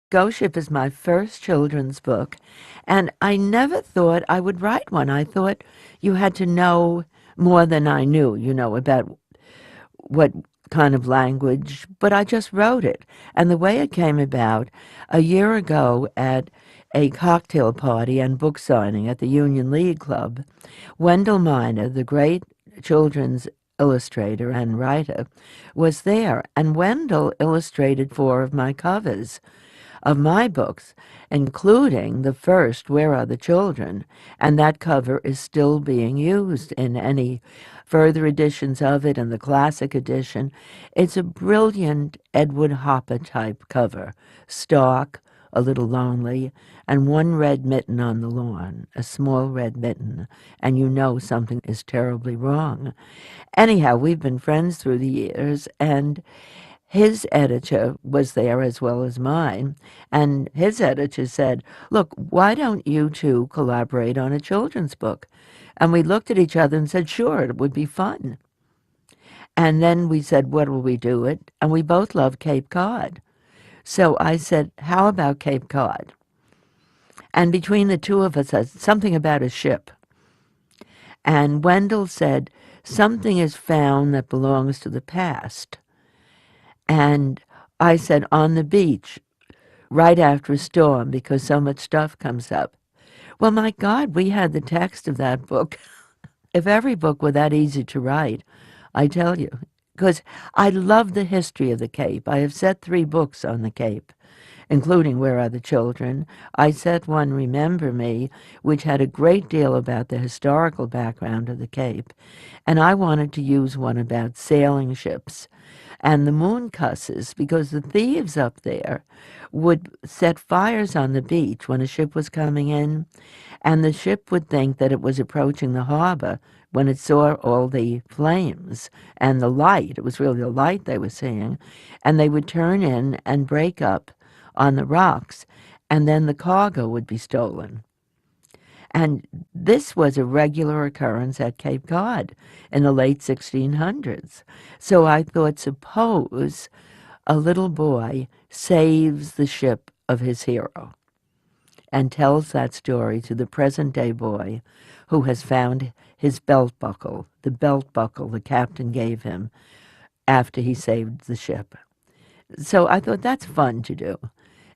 Ghost Ship is my first children's book, and I never thought I would write one. I thought you had to know more than I knew, about what kind of language, but I just wrote it. And the way it came about, a year ago at a cocktail party and book signing at the Union League Club, Wendell Miner, the great children's illustrator and writer, was there. And Wendell illustrated 4 of my covers of my books, including the first, Where Are the Children? And that cover is still being used in any further editions of it and the classic edition. It's a brilliant Edward Hopper type cover, stark, a little lonely, and one red mitten on the lawn, a small red mitten, and you know something is terribly wrong. Anyhow, we've been friends through the years, and his editor was there as well as mine, and his editor said, "Look, why don't you two collaborate on a children's book?" And we looked at each other and said, "Sure, it would be fun." And then we said, "What will we do it?" And we both love Cape Cod. So I said, "How about Cape Cod?" And between the two of us, something about a ship. And Wendell said, "Something is found that belongs to the past." And I said, "On the beach, right after a storm, because so much stuff comes up." Well, my God, we had the text of that book. If every book were that easy to write, I tell you, because I love the history of the Cape. I have set 3 books on the Cape, including Where Are the Children? I set one, Remember Me, which had a great deal about the historical background of the Cape, and I wanted to use one about sailing ships and the moon cusses, because the thieves up there would set fires on the beach when a ship was coming in, and the ship would think that it was approaching the harbor when it saw all the flames and the light. It was really the light they were seeing, and they would turn in and break up on the rocks, and then the cargo would be stolen. And this was a regular occurrence at Cape Cod in the late 1600s. So I thought, suppose a little boy saves the ship of his hero and tells that story to the present day boy who has found his belt buckle, the belt buckle the captain gave him after he saved the ship. So I thought that's fun to do.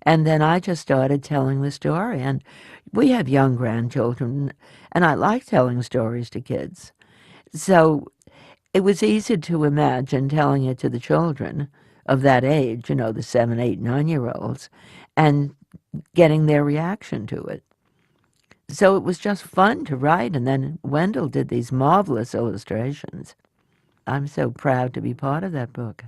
And then I just started telling the story. And we have young grandchildren, and I like telling stories to kids. So it was easy to imagine telling it to the children of that age, the 7, 8, 9-year-olds, and getting their reaction to it. So it was just fun to write. And then Wendell did these marvelous illustrations. I'm so proud to be part of that book.